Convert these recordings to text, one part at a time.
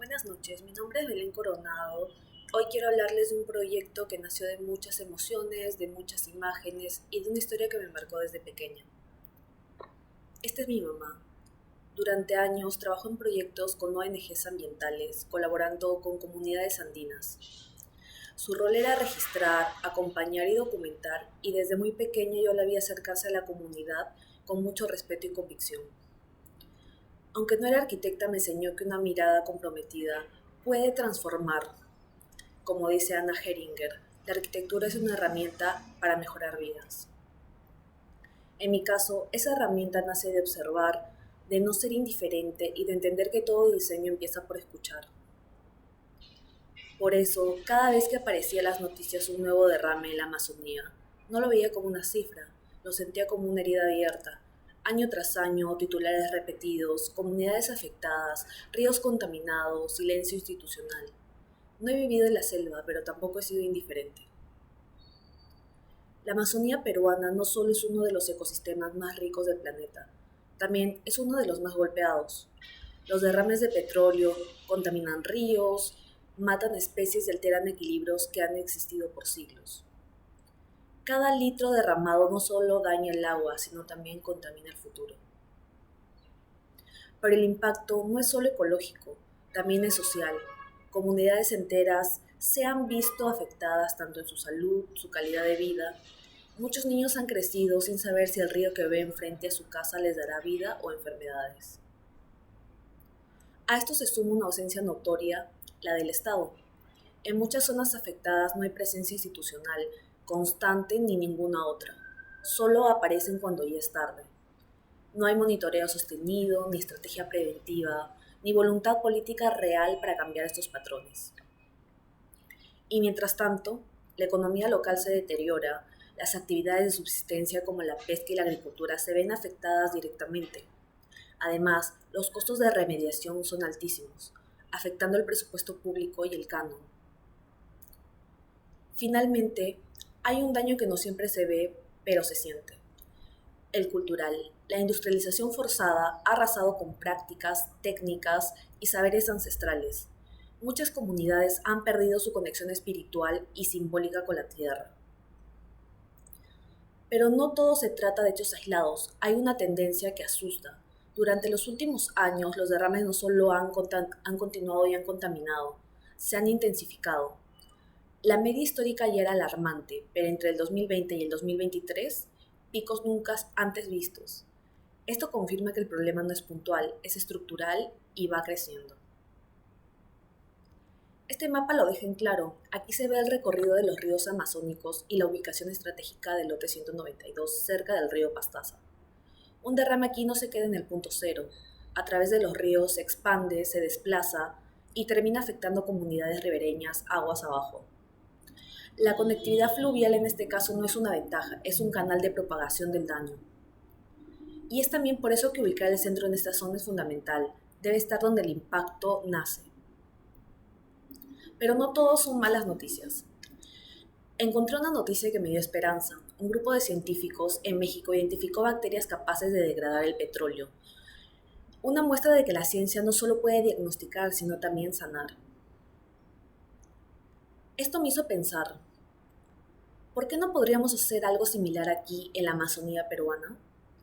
Buenas noches, mi nombre es Belén Coronado. Hoy quiero hablarles de un proyecto que nació de muchas emociones, de muchas imágenes y de una historia que me marcó desde pequeña. Esta es mi mamá. Durante años trabajó en proyectos con ONGs ambientales, colaborando con comunidades andinas. Su rol era registrar, acompañar y documentar, y desde muy pequeña yo la vi acercarse a la comunidad con mucho respeto y convicción. Aunque no era arquitecta, me enseñó que una mirada comprometida puede transformar. Como dice Anna Heringer, la arquitectura es una herramienta para mejorar vidas. En mi caso, esa herramienta nace de observar, de no ser indiferente y de entender que todo diseño empieza por escuchar. Por eso, cada vez que aparecía en las noticias un nuevo derrame en la Amazonía, no lo veía como una cifra, lo sentía como una herida abierta. Año tras año, titulares repetidos, comunidades afectadas, ríos contaminados, silencio institucional. No he vivido en la selva, pero tampoco he sido indiferente. La Amazonía peruana no solo es uno de los ecosistemas más ricos del planeta, también es uno de los más golpeados. Los derrames de petróleo contaminan ríos, matan especies y alteran equilibrios que han existido por siglos. Cada litro derramado no solo daña el agua, sino también contamina el futuro. Pero el impacto no es solo ecológico, también es social. Comunidades enteras se han visto afectadas tanto en su salud, su calidad de vida. Muchos niños han crecido sin saber si el río que ven frente a su casa les dará vida o enfermedades. A esto se suma una ausencia notoria, la del Estado. En muchas zonas afectadas no hay presencia institucional, constante ni ninguna otra. Solo aparecen cuando ya es tarde. No hay monitoreo sostenido, ni estrategia preventiva, ni voluntad política real para cambiar estos patrones. Y mientras tanto, la economía local se deteriora, las actividades de subsistencia como la pesca y la agricultura se ven afectadas directamente. Además, los costos de remediación son altísimos, afectando el presupuesto público y el canon. Finalmente, hay un daño que no siempre se ve, pero se siente. El cultural. La industrialización forzada ha arrasado con prácticas, técnicas y saberes ancestrales. Muchas comunidades han perdido su conexión espiritual y simbólica con la tierra. Pero no todo se trata de hechos aislados, hay una tendencia que asusta. Durante los últimos años, los derrames no solo han continuado y han contaminado, se han intensificado. La media histórica ya era alarmante, pero entre el 2020 y el 2023, picos nunca antes vistos. Esto confirma que el problema no es puntual, es estructural y va creciendo. Este mapa lo deja en claro. Aquí se ve el recorrido de los ríos amazónicos y la ubicación estratégica del lote 192 cerca del río Pastaza. Un derrame aquí no se queda en el punto cero. A través de los ríos se expande, se desplaza y termina afectando comunidades ribereñas aguas abajo. La conectividad fluvial en este caso no es una ventaja, es un canal de propagación del daño. Y es también por eso que ubicar el centro en esta zona es fundamental. Debe estar donde el impacto nace. Pero no todo son malas noticias. Encontré una noticia que me dio esperanza. Un grupo de científicos en México identificó bacterias capaces de degradar el petróleo. Una muestra de que la ciencia no solo puede diagnosticar, sino también sanar. Esto me hizo pensar, ¿por qué no podríamos hacer algo similar aquí en la Amazonía peruana?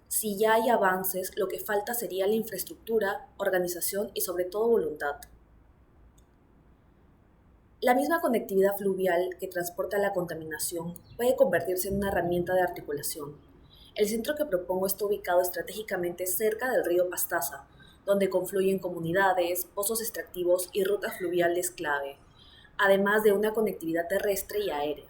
Si ya hay avances, lo que falta sería la infraestructura, organización y sobre todo voluntad. La misma conectividad fluvial que transporta la contaminación puede convertirse en una herramienta de articulación. El centro que propongo está ubicado estratégicamente cerca del río Pastaza, donde confluyen comunidades, pozos extractivos y rutas fluviales clave, además de una conectividad terrestre y aérea.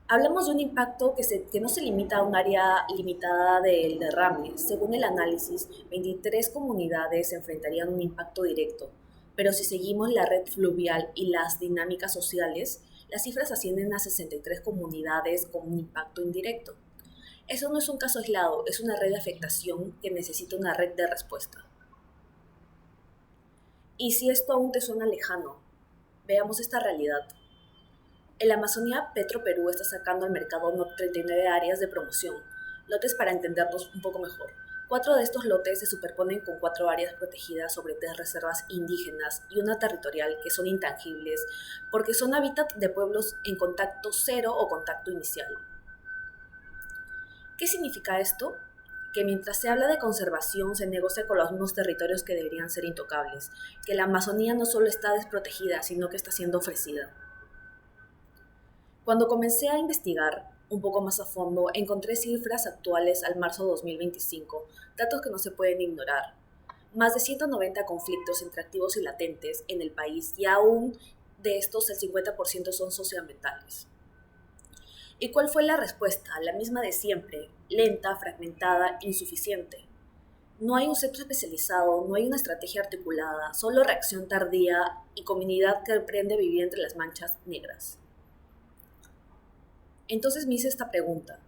Hablamos de un impacto que no se limita a un área limitada del derrame. Según el análisis, 23 comunidades enfrentarían un impacto directo, pero si seguimos la red fluvial y las dinámicas sociales, las cifras ascienden a 63 comunidades con un impacto indirecto. Eso no es un caso aislado, es una red de afectación que necesita una red de respuesta. Y si esto aún te suena lejano, veamos esta realidad. En la Amazonía, Petroperú está sacando al mercado 39 áreas de promoción, lotes para entendernos un poco mejor, 4 de estos lotes se superponen con 4 áreas protegidas sobre 3 reservas indígenas y una territorial que son intangibles porque son hábitat de pueblos en contacto cero o contacto inicial. ¿Qué significa esto? Que mientras se habla de conservación se negocia con los mismos territorios que deberían ser intocables, que la Amazonía no solo está desprotegida, sino que está siendo ofrecida. Cuando comencé a investigar un poco más a fondo, encontré cifras actuales al marzo de 2025, datos que no se pueden ignorar. Más de 190 conflictos entre activos y latentes en el país y aún de estos el 50% son socioambientales. ¿Y cuál fue la respuesta? La misma de siempre, lenta, fragmentada, insuficiente. No hay un centro especializado, no hay una estrategia articulada, solo reacción tardía y comunidad que aprende a vivir entre las manchas negras. Entonces me hice esta pregunta,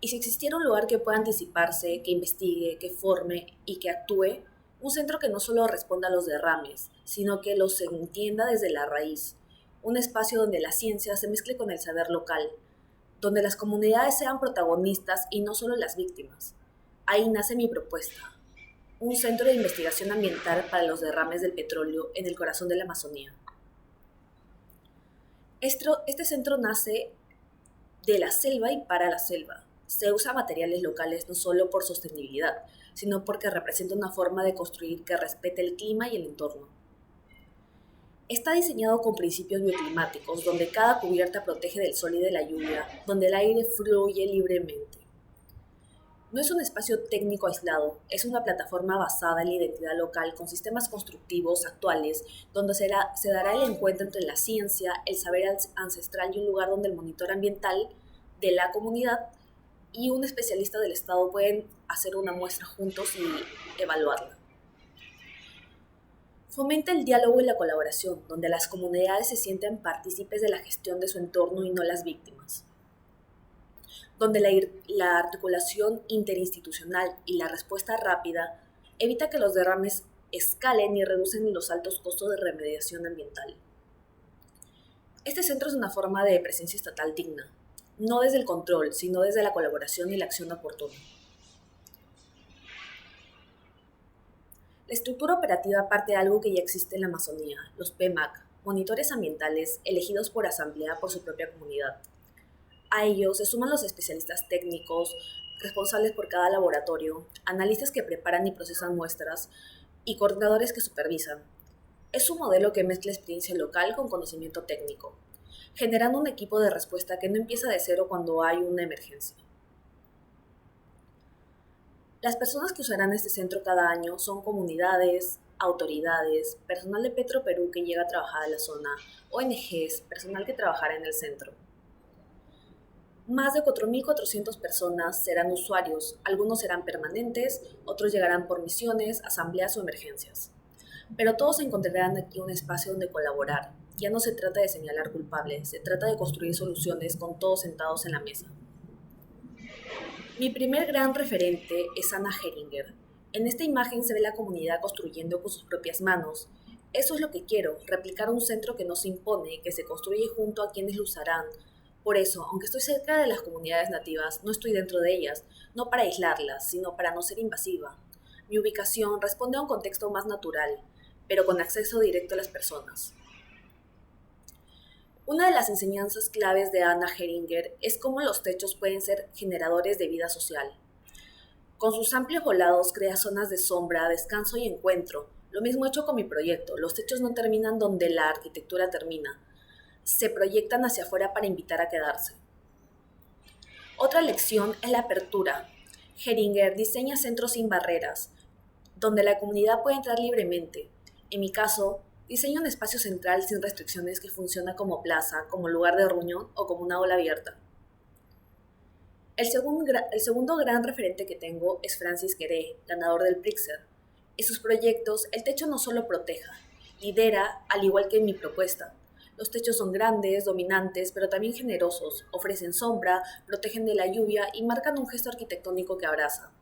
¿y si existiera un lugar que pueda anticiparse, que investigue, que forme y que actúe? Un centro que no solo responda a los derrames, sino que los entienda desde la raíz. Un espacio donde la ciencia se mezcle con el saber local, donde las comunidades sean protagonistas y no solo las víctimas. Ahí nace mi propuesta, un centro de investigación ambiental para los derrames del petróleo en el corazón de la Amazonía. Este centro nace de la selva y para la selva. Se usa materiales locales no solo por sostenibilidad, sino porque representa una forma de construir que respete el clima y el entorno. Está diseñado con principios bioclimáticos, donde cada cubierta protege del sol y de la lluvia, donde el aire fluye libremente. No es un espacio técnico aislado, es una plataforma basada en la identidad local con sistemas constructivos actuales, donde se dará el encuentro entre la ciencia, el saber ancestral y un lugar donde el monitor ambiental de la comunidad y un especialista del Estado pueden hacer una muestra juntos y evaluarla. Fomenta el diálogo y la colaboración, donde las comunidades se sienten partícipes de la gestión de su entorno y no las víctimas. Donde la articulación interinstitucional y la respuesta rápida evita que los derrames escalen y reducen los altos costos de remediación ambiental. Este centro es una forma de presencia estatal digna, no desde el control, sino desde la colaboración y la acción oportuna. La estructura operativa parte de algo que ya existe en la Amazonía, los PEMAC, monitores ambientales elegidos por asamblea por su propia comunidad. A ellos se suman los especialistas técnicos, responsables por cada laboratorio, analistas que preparan y procesan muestras y coordinadores que supervisan. Es un modelo que mezcla experiencia local con conocimiento técnico, generando un equipo de respuesta que no empieza de cero cuando hay una emergencia. Las personas que usarán este centro cada año son comunidades, autoridades, personal de Petroperú que llega a trabajar a la zona, ONGs, personal que trabajará en el centro. Más de 4.400 personas serán usuarios, algunos serán permanentes, otros llegarán por misiones, asambleas o emergencias. Pero todos encontrarán aquí un espacio donde colaborar. Ya no se trata de señalar culpables, se trata de construir soluciones con todos sentados en la mesa. Mi primer gran referente es Anna Heringer. En esta imagen se ve la comunidad construyendo con sus propias manos. Eso es lo que quiero, replicar un centro que no se impone, que se construye junto a quienes lo usarán. Por eso, aunque estoy cerca de las comunidades nativas, no estoy dentro de ellas, no para aislarlas, sino para no ser invasiva. Mi ubicación responde a un contexto más natural, pero con acceso directo a las personas. Una de las enseñanzas claves de Anna Heringer es cómo los techos pueden ser generadores de vida social. Con sus amplios volados crea zonas de sombra, descanso y encuentro. Lo mismo he hecho con mi proyecto. Los techos no terminan donde la arquitectura termina. Se proyectan hacia afuera para invitar a quedarse. Otra lección es la apertura. Heringer diseña centros sin barreras, donde la comunidad puede entrar libremente. En mi caso, diseño un espacio central sin restricciones que funciona como plaza, como lugar de reunión o como una aula abierta. El segundo gran referente que tengo es Francis Queré, ganador del Pritzker. En sus proyectos, el techo no solo proteja, lidera, al igual que en mi propuesta. Los techos son grandes, dominantes, pero también generosos, ofrecen sombra, protegen de la lluvia y marcan un gesto arquitectónico que abraza.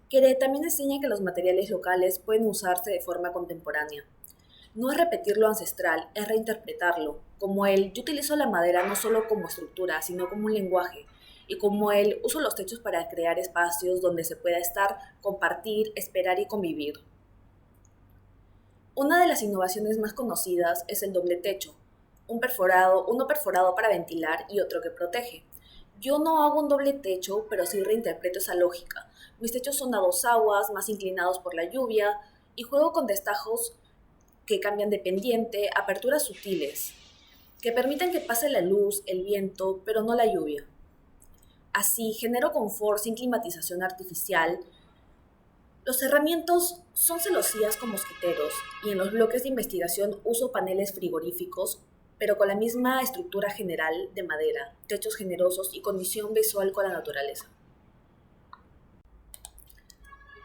Queré también enseña que los materiales locales pueden usarse de forma contemporánea. No es repetir lo ancestral, es reinterpretarlo. Como él, yo utilizo la madera no solo como estructura, sino como un lenguaje. y como él uso los techos para crear espacios donde se pueda estar, compartir, esperar y convivir. Una de las innovaciones más conocidas es el doble techo, uno perforado para ventilar y otro que protege. Yo no hago un doble techo, pero sí reinterpreto esa lógica. Mis techos son a dos aguas, más inclinados por la lluvia, y juego con destajos que cambian de pendiente, aperturas sutiles, que permiten que pase la luz, el viento, pero no la lluvia. Así genero confort sin climatización artificial. Los cerramientos son celosías con mosquiteros y en los bloques de investigación uso paneles frigoríficos, pero con la misma estructura general de madera, techos generosos y condición visual con la naturaleza.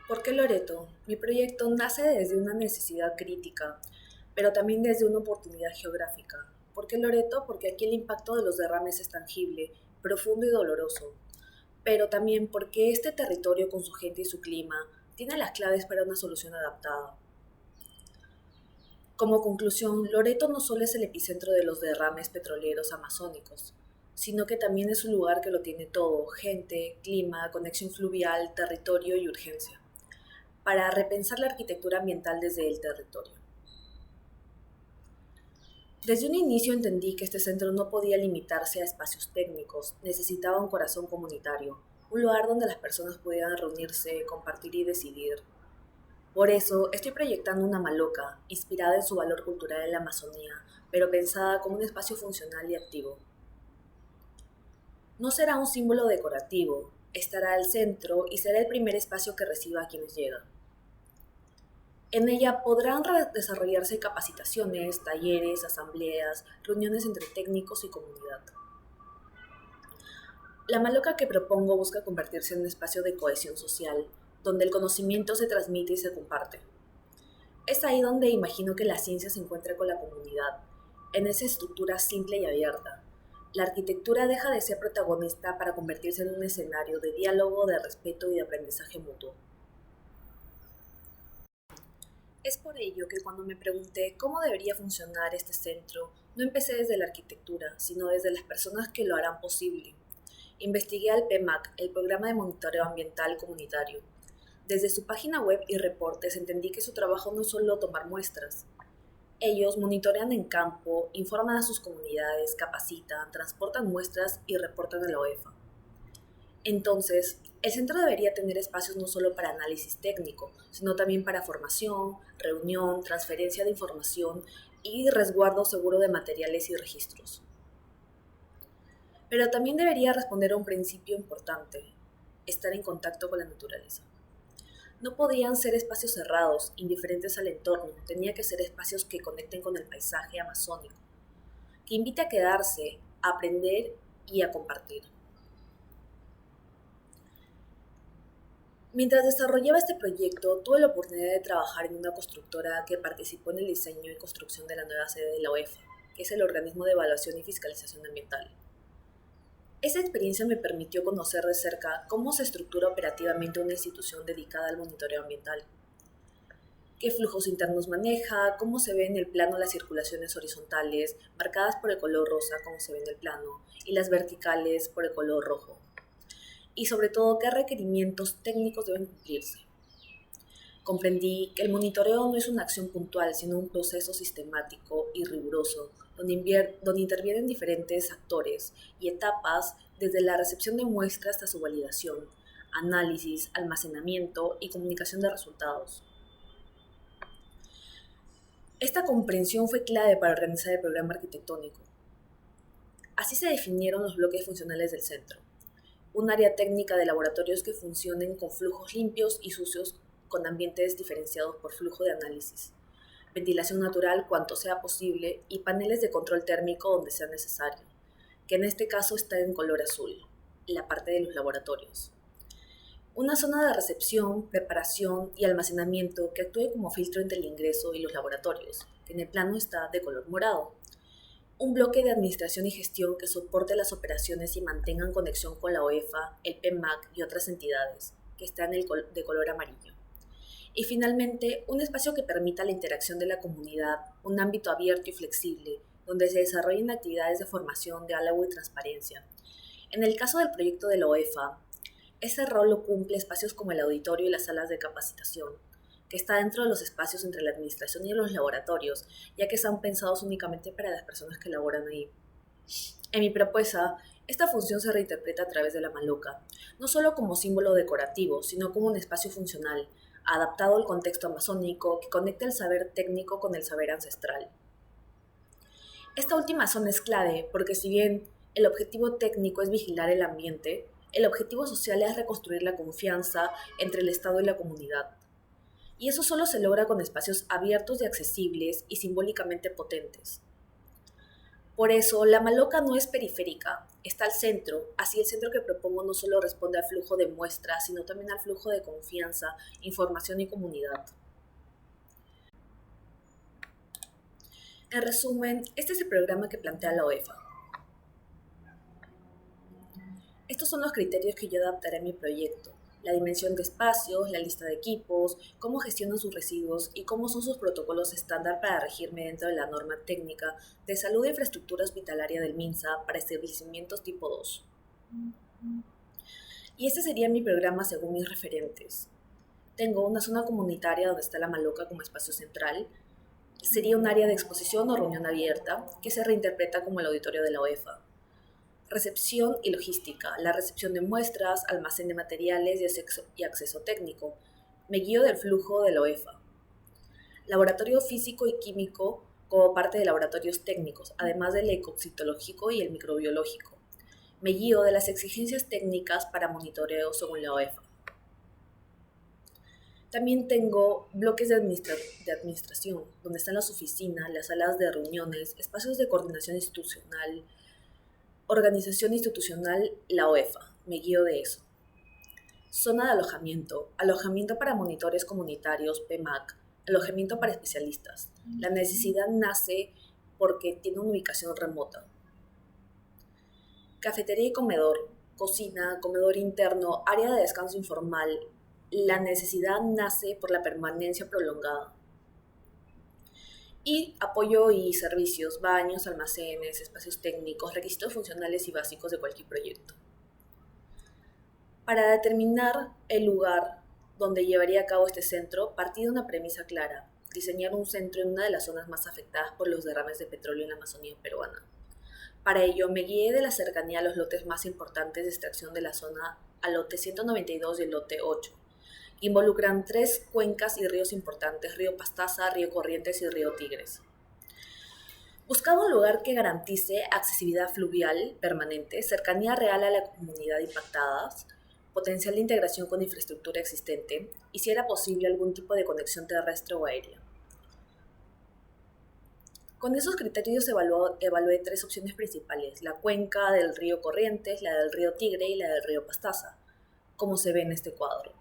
¿Por qué Loreto? Mi proyecto nace desde una necesidad crítica, pero también desde una oportunidad geográfica. ¿Por qué Loreto? Porque aquí el impacto de los derrames es tangible, profundo y doloroso, pero también porque este territorio con su gente y su clima tiene las claves para una solución adaptada. Como conclusión, Loreto no solo es el epicentro de los derrames petroleros amazónicos, sino que también es un lugar que lo tiene todo: gente, clima, conexión fluvial, territorio y urgencia, para repensar la arquitectura ambiental desde el territorio. Desde un inicio entendí que este centro no podía limitarse a espacios técnicos, necesitaba un corazón comunitario, un lugar donde las personas pudieran reunirse, compartir y decidir. Por eso estoy proyectando una maloca, inspirada en su valor cultural en la Amazonía, pero pensada como un espacio funcional y activo. No será un símbolo decorativo, estará al centro y será el primer espacio que reciba a quienes llegan. En ella podrán desarrollarse capacitaciones, talleres, asambleas, reuniones entre técnicos y comunidad. La maloca que propongo busca convertirse en un espacio de cohesión social, donde el conocimiento se transmite y se comparte. Es ahí donde imagino que la ciencia se encuentra con la comunidad, en esa estructura simple y abierta. La arquitectura deja de ser protagonista para convertirse en un escenario de diálogo, de respeto y de aprendizaje mutuo. Es por ello que cuando me pregunté cómo debería funcionar este centro, no empecé desde la arquitectura, sino desde las personas que lo harán posible. Investigué al PMAC, el Programa de Monitoreo Ambiental Comunitario. Desde su página web y reportes entendí que su trabajo no es solo tomar muestras. Ellos monitorean en campo, informan a sus comunidades, capacitan, transportan muestras y reportan a la OEFA. Entonces, el centro debería tener espacios no solo para análisis técnico, sino también para formación, reunión, transferencia de información y resguardo seguro de materiales y registros. Pero también debería responder a un principio importante: estar en contacto con la naturaleza. No podían ser espacios cerrados, indiferentes al entorno, tenía que ser espacios que conecten con el paisaje amazónico, que invite a quedarse, a aprender y a compartir. Mientras desarrollaba este proyecto, tuve la oportunidad de trabajar en una constructora que participó en el diseño y construcción de la nueva sede de la OEFA, que es el organismo de evaluación y fiscalización ambiental. Esa experiencia me permitió conocer de cerca cómo se estructura operativamente una institución dedicada al monitoreo ambiental, qué flujos internos maneja, cómo se ve en el plano las circulaciones horizontales, marcadas por el color rosa como se ve en el plano, y las verticales por el color rojo, y sobre todo qué requerimientos técnicos deben cumplirse. Comprendí que el monitoreo no es una acción puntual, sino un proceso sistemático y riguroso, donde intervienen diferentes actores y etapas, desde la recepción de muestras hasta su validación, análisis, almacenamiento y comunicación de resultados. Esta comprensión fue clave para organizar el programa arquitectónico. Así se definieron los bloques funcionales del centro: un área técnica de laboratorios que funcionen con flujos limpios y sucios, con ambientes diferenciados por flujo de análisis, ventilación natural cuanto sea posible y paneles de control térmico donde sea necesario, que en este caso está en color azul, la parte de los laboratorios. Una zona de recepción, preparación y almacenamiento que actúe como filtro entre el ingreso y los laboratorios, que en el plano está de color morado. Un bloque de administración y gestión que soporte las operaciones y mantenga en conexión con la OEFA, el PMAC y otras entidades, que está de color amarillo. Y finalmente, un espacio que permita la interacción de la comunidad, un ámbito abierto y flexible, donde se desarrollen actividades de formación, diálogo y transparencia. En el caso del proyecto de la OEFA, ese rol lo cumple espacios como el auditorio y las salas de capacitación, que está dentro de los espacios entre la administración y los laboratorios, ya que están pensados únicamente para las personas que laboran ahí. En mi propuesta, esta función se reinterpreta a través de la maloca, no solo como símbolo decorativo, sino como un espacio funcional, adaptado al contexto amazónico que conecta el saber técnico con el saber ancestral. Esta última zona es clave porque si bien el objetivo técnico es vigilar el ambiente, el objetivo social es reconstruir la confianza entre el Estado y la comunidad. Y eso solo se logra con espacios abiertos y accesibles y simbólicamente potentes. Por eso, la maloca no es periférica, está al centro, así el centro que propongo no solo responde al flujo de muestras, sino también al flujo de confianza, información y comunidad. En resumen, este es el programa que plantea la OEFA. Estos son los criterios que yo adaptaré a mi proyecto: la dimensión de espacios, la lista de equipos, cómo gestionan sus residuos y cómo son sus protocolos estándar para regirme dentro de la norma técnica de salud e infraestructura hospitalaria del MINSA para establecimientos tipo 2. Y este sería mi programa según mis referentes. Tengo una zona comunitaria donde está la maloca como espacio central. Sería un área de exposición o reunión abierta que se reinterpreta como el auditorio de la OEFA. Recepción y logística, la recepción de muestras, almacén de materiales y acceso técnico. Me guío del flujo de la OEFA. Laboratorio físico y químico como parte de laboratorios técnicos, además del ecocitológico y el microbiológico. Me guío de las exigencias técnicas para monitoreo según la OEFA. También tengo bloques de administración, donde están las oficinas, las salas de reuniones, espacios de coordinación institucional, organización institucional, la OEFA. Me guío de eso. Zona de alojamiento. Alojamiento para monitores comunitarios, PMAC. Alojamiento para especialistas. La necesidad nace porque tiene una ubicación remota. Cafetería y comedor. Cocina, comedor interno, área de descanso informal. La necesidad nace por la permanencia prolongada. Y apoyo y servicios, baños, almacenes, espacios técnicos, requisitos funcionales y básicos de cualquier proyecto. Para determinar el lugar donde llevaría a cabo este centro, partí de una premisa clara: diseñar un centro en una de las zonas más afectadas por los derrames de petróleo en la Amazonía peruana. Para ello, me guié de la cercanía a los lotes más importantes de extracción de la zona, al lote 192 y el lote 8. Involucran 3 cuencas y ríos importantes: Río Pastaza, Río Corrientes y Río Tigres. Buscaba un lugar que garantice accesibilidad fluvial permanente, cercanía real a la comunidad impactada, potencial de integración con infraestructura existente y, si era posible, algún tipo de conexión terrestre o aérea. Con esos criterios evalué 3 opciones principales: la cuenca del río Corrientes, la del río Tigre y la del río Pastaza, como se ve en este cuadro.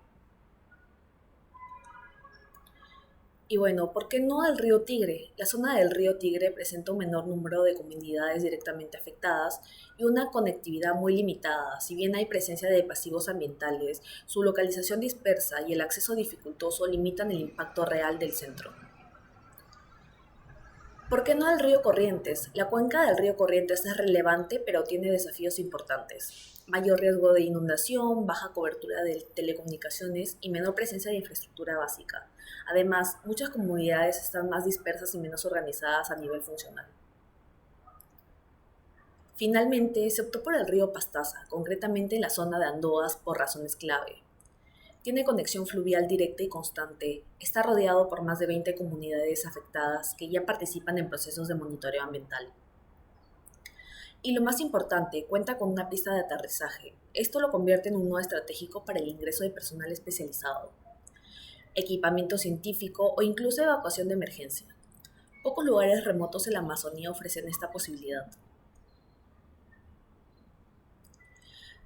Y bueno, ¿por qué no el río Tigre? La zona del río Tigre presenta un menor número de comunidades directamente afectadas y una conectividad muy limitada. Si bien hay presencia de pasivos ambientales, su localización dispersa y el acceso dificultoso limitan el impacto real del centro. ¿Por qué no el río Corrientes? La cuenca del río Corrientes es relevante, pero tiene desafíos importantes: mayor riesgo de inundación, baja cobertura de telecomunicaciones y menor presencia de infraestructura básica. Además, muchas comunidades están más dispersas y menos organizadas a nivel funcional. Finalmente, se optó por el río Pastaza, concretamente en la zona de Andoas, por razones clave. Tiene conexión fluvial directa y constante, está rodeado por más de 20 comunidades afectadas que ya participan en procesos de monitoreo ambiental. Y lo más importante, cuenta con una pista de aterrizaje. Esto lo convierte en un nodo estratégico para el ingreso de personal especializado, equipamiento científico o incluso evacuación de emergencia. Pocos lugares remotos en la Amazonía ofrecen esta posibilidad.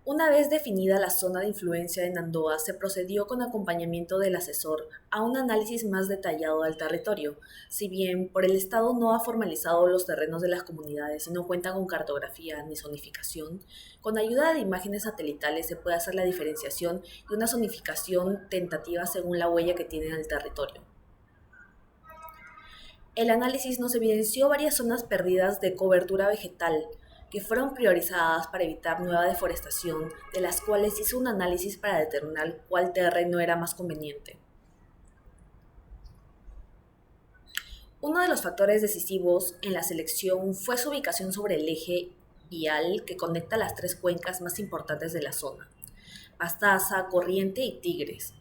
Una vez definida la zona de influencia en Andoa, se procedió con acompañamiento del asesor a un análisis más detallado del territorio. Si bien por el Estado no ha formalizado los terrenos de las comunidades y no cuenta con cartografía ni zonificación, con ayuda de imágenes satelitales se puede hacer la diferenciación y una zonificación tentativa según la huella que tiene en el territorio. El análisis nos evidenció varias zonas perdidas de cobertura vegetal, que fueron priorizadas para evitar nueva deforestación, de las cuales hizo un análisis para determinar cuál terreno era más conveniente. Uno de los factores decisivos en la selección fue su ubicación sobre el eje vial que conecta las tres cuencas más importantes de la zona: Pastaza, Corriente y Tigres.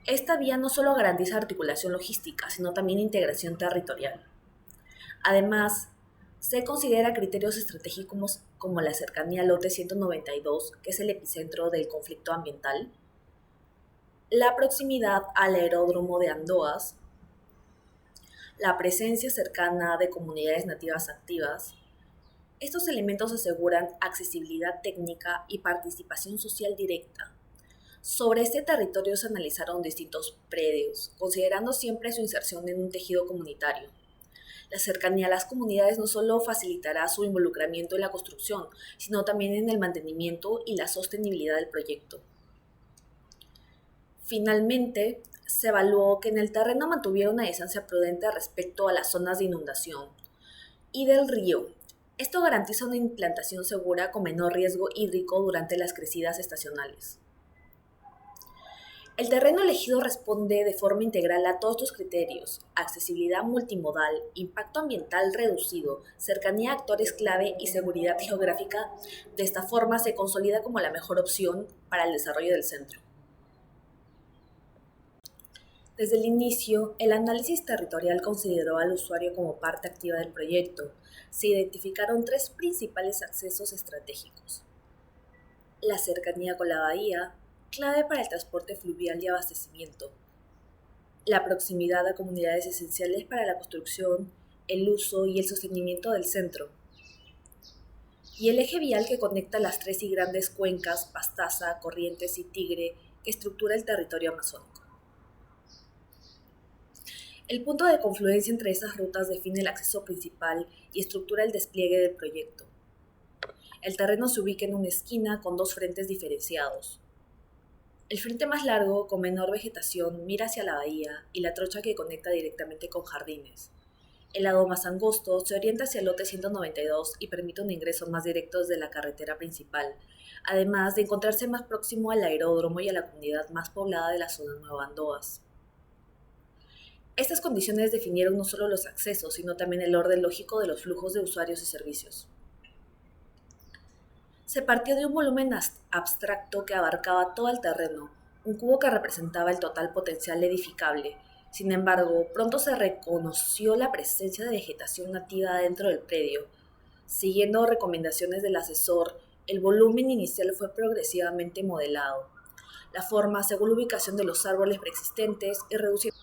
Esta vía no solo garantiza articulación logística, sino también integración territorial. Además, se considera criterios estratégicos como la cercanía al lote 192, que es el epicentro del conflicto ambiental, la proximidad al aeródromo de Andoas, la presencia cercana de comunidades nativas activas. Estos elementos aseguran accesibilidad técnica y participación social directa. Sobre este territorio se analizaron distintos predios, considerando siempre su inserción en un tejido comunitario. La cercanía a las comunidades no solo facilitará su involucramiento en la construcción, sino también en el mantenimiento y la sostenibilidad del proyecto. Finalmente, se evaluó que en el terreno mantuviera una distancia prudente respecto a las zonas de inundación y del río. Esto garantiza una implantación segura con menor riesgo hídrico durante las crecidas estacionales. El terreno elegido responde de forma integral a todos estos criterios: accesibilidad multimodal, impacto ambiental reducido, cercanía a actores clave y seguridad geográfica. De esta forma se consolida como la mejor opción para el desarrollo del centro. Desde el inicio, el análisis territorial consideró al usuario como parte activa del proyecto. Se identificaron tres principales accesos estratégicos: la cercanía con la bahía, clave para el transporte fluvial y abastecimiento; la proximidad a comunidades esenciales para la construcción, el uso y el sostenimiento del centro; y el eje vial que conecta las tres y grandes cuencas, Pastaza, Corrientes y Tigre, que estructura el territorio amazónico. El punto de confluencia entre esas rutas define el acceso principal y estructura el despliegue del proyecto. El terreno se ubica en una esquina con dos frentes diferenciados. El frente más largo, con menor vegetación, mira hacia la bahía y la trocha que conecta directamente con jardines. El lado más angosto se orienta hacia el lote 192 y permite un ingreso más directo desde la carretera principal, además de encontrarse más próximo al aeródromo y a la comunidad más poblada de la zona Nueva Andoas. Estas condiciones definieron no solo los accesos, sino también el orden lógico de los flujos de usuarios y servicios. Se partió de un volumen abstracto que abarcaba todo el terreno, un cubo que representaba el total potencial edificable. Sin embargo, pronto se reconoció la presencia de vegetación nativa dentro del predio. Siguiendo recomendaciones del asesor, el volumen inicial fue progresivamente modelado. La forma según la ubicación de los árboles preexistentes y reduciendo.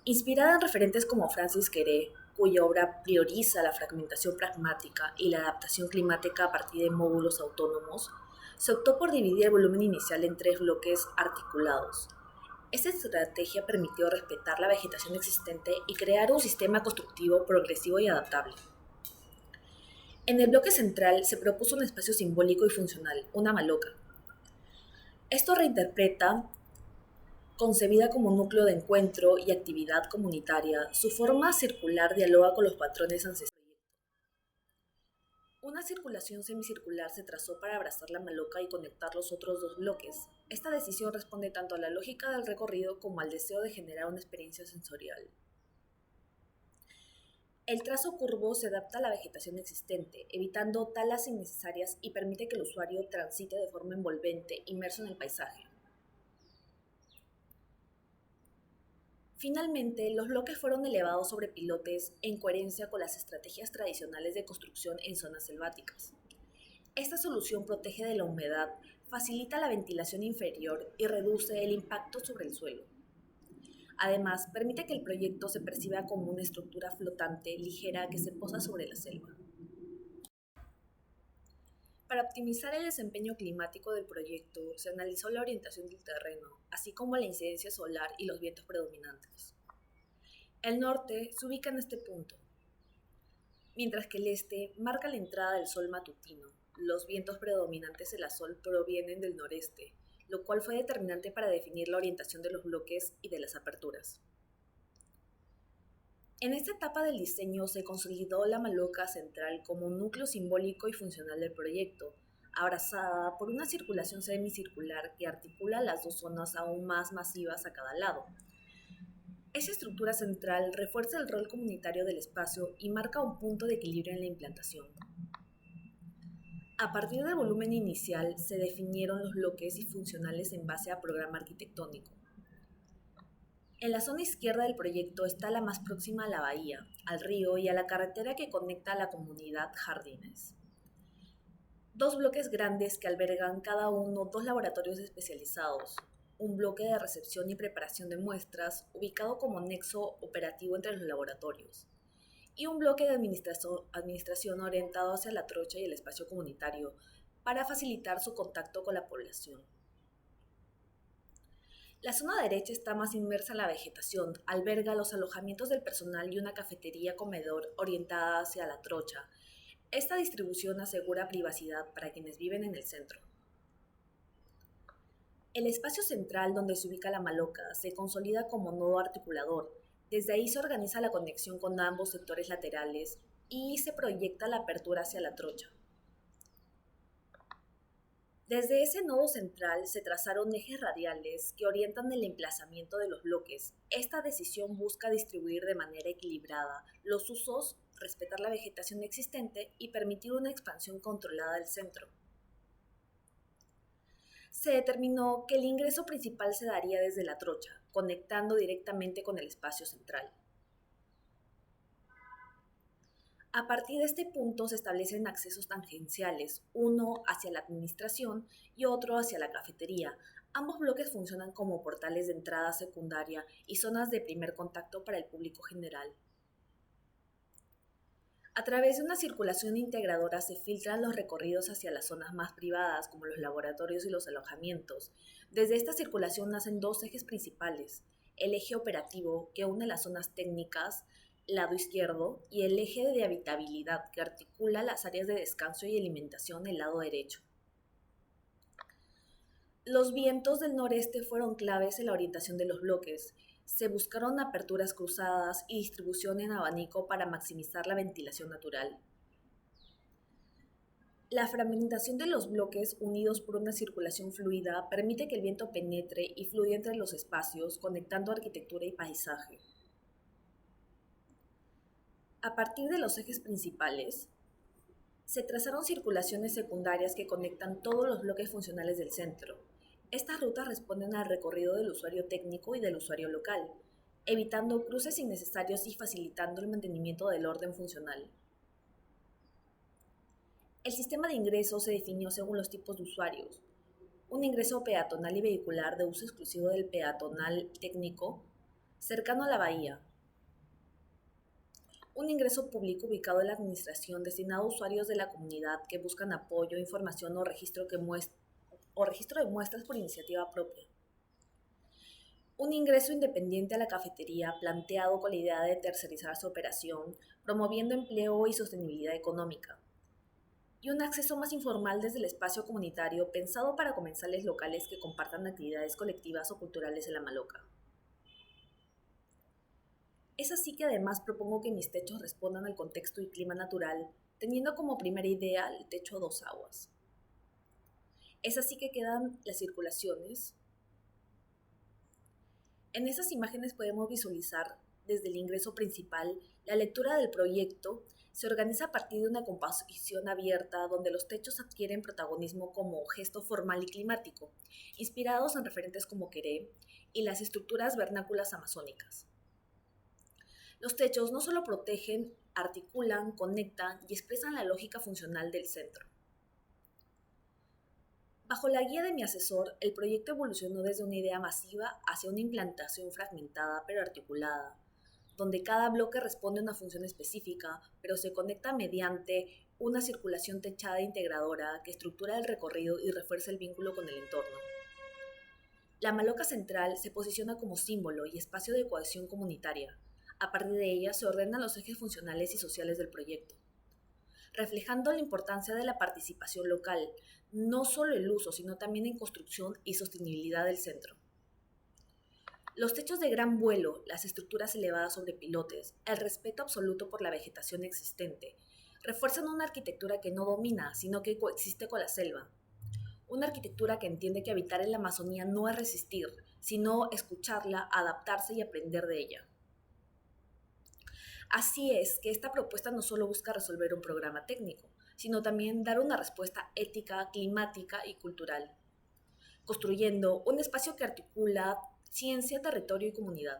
Inspirada en referentes como Francis Queré, cuya obra prioriza la fragmentación pragmática y la adaptación climática a partir de módulos autónomos, se optó por dividir el volumen inicial en tres bloques articulados. Esta estrategia permitió respetar la vegetación existente y crear un sistema constructivo progresivo y adaptable. En el bloque central se propuso un espacio simbólico y funcional, una maloca. Esto reinterpreta, concebida como núcleo de encuentro y actividad comunitaria, su forma circular dialoga con los patrones ancestrales. Una circulación semicircular se trazó para abrazar la maloca y conectar los otros dos bloques. Esta decisión responde tanto a la lógica del recorrido como al deseo de generar una experiencia sensorial. El trazo curvo se adapta a la vegetación existente, evitando talas innecesarias y permite que el usuario transite de forma envolvente, inmerso en el paisaje. Finalmente, los bloques fueron elevados sobre pilotes en coherencia con las estrategias tradicionales de construcción en zonas selváticas. Esta solución protege de la humedad, facilita la ventilación inferior y reduce el impacto sobre el suelo. Además, permite que el proyecto se perciba como una estructura flotante ligera que se posa sobre la selva. Para optimizar el desempeño climático del proyecto, se analizó la orientación del terreno, así como la incidencia solar y los vientos predominantes. El norte se ubica en este punto, mientras que el este marca la entrada del sol matutino. Los vientos predominantes de la sol provienen del noreste, lo cual fue determinante para definir la orientación de los bloques y de las aperturas. En esta etapa del diseño se consolidó la maloca central como un núcleo simbólico y funcional del proyecto, abrazada por una circulación semicircular que articula las dos zonas aún más masivas a cada lado. Esa estructura central refuerza el rol comunitario del espacio y marca un punto de equilibrio en la implantación. A partir del volumen inicial se definieron los bloques y funcionales en base a programa arquitectónico. En la zona izquierda del proyecto está la más próxima a la bahía, al río y a la carretera que conecta a la comunidad Jardines. Dos bloques grandes que albergan cada uno dos laboratorios especializados, un bloque de recepción y preparación de muestras ubicado como nexo operativo entre los laboratorios, y un bloque de administración orientado hacia la trocha y el espacio comunitario para facilitar su contacto con la población. La zona derecha está más inmersa en la vegetación, alberga los alojamientos del personal y una cafetería-comedor orientada hacia la trocha. Esta distribución asegura privacidad para quienes viven en el centro. El espacio central donde se ubica la maloca se consolida como nodo articulador. Desde ahí se organiza la conexión con ambos sectores laterales y se proyecta la apertura hacia la trocha. Desde ese nodo central se trazaron ejes radiales que orientan el emplazamiento de los bloques. Esta decisión busca distribuir de manera equilibrada los usos, respetar la vegetación existente y permitir una expansión controlada del centro. Se determinó que el ingreso principal se daría desde la trocha, conectando directamente con el espacio central. A partir de este punto se establecen accesos tangenciales, uno hacia la administración y otro hacia la cafetería. Ambos bloques funcionan como portales de entrada secundaria y zonas de primer contacto para el público general. A través de una circulación integradora se filtran los recorridos hacia las zonas más privadas, como los laboratorios y los alojamientos. Desde esta circulación nacen dos ejes principales: el eje operativo, que une las zonas técnicas, lado izquierdo, y el eje de habitabilidad, que articula las áreas de descanso y alimentación, el lado derecho. Los vientos del noreste fueron claves en la orientación de los bloques. Se buscaron aperturas cruzadas y distribución en abanico para maximizar la ventilación natural. La fragmentación de los bloques unidos por una circulación fluida permite que el viento penetre y fluya entre los espacios, conectando arquitectura y paisaje. A partir de los ejes principales, se trazaron circulaciones secundarias que conectan todos los bloques funcionales del centro. Estas rutas responden al recorrido del usuario técnico y del usuario local, evitando cruces innecesarios y facilitando el mantenimiento del orden funcional. El sistema de ingreso se definió según los tipos de usuarios: un ingreso peatonal y vehicular de uso exclusivo del peatonal técnico, cercano a la bahía; un ingreso público ubicado en la administración destinado a usuarios de la comunidad que buscan apoyo, información o registro de muestras por iniciativa propia; un ingreso independiente a la cafetería planteado con la idea de tercerizar su operación, promoviendo empleo y sostenibilidad económica; y un acceso más informal desde el espacio comunitario pensado para comensales locales que compartan actividades colectivas o culturales en la maloca. Es así que además propongo que mis techos respondan al contexto y clima natural, teniendo como primera idea el techo a dos aguas. Es así que quedan las circulaciones. En esas imágenes podemos visualizar desde el ingreso principal. La lectura del proyecto se organiza a partir de una composición abierta donde los techos adquieren protagonismo como gesto formal y climático, inspirados en referentes como Queré y las estructuras vernáculas amazónicas. Los techos no solo protegen, articulan, conectan y expresan la lógica funcional del centro. Bajo la guía de mi asesor, el proyecto evolucionó desde una idea masiva hacia una implantación fragmentada pero articulada, donde cada bloque responde a una función específica, pero se conecta mediante una circulación techada e integradora que estructura el recorrido y refuerza el vínculo con el entorno. La maloca central se posiciona como símbolo y espacio de cohesión comunitaria. A partir de ella se ordenan los ejes funcionales y sociales del proyecto, reflejando la importancia de la participación local, no solo el uso, sino también en construcción y sostenibilidad del centro. Los techos de gran vuelo, las estructuras elevadas sobre pilotes, el respeto absoluto por la vegetación existente, refuerzan una arquitectura que no domina, sino que coexiste con la selva. Una arquitectura que entiende que habitar en la Amazonía no es resistir, sino escucharla, adaptarse y aprender de ella. Así es que esta propuesta no solo busca resolver un programa técnico, sino también dar una respuesta ética, climática y cultural, construyendo un espacio que articula ciencia, territorio y comunidad.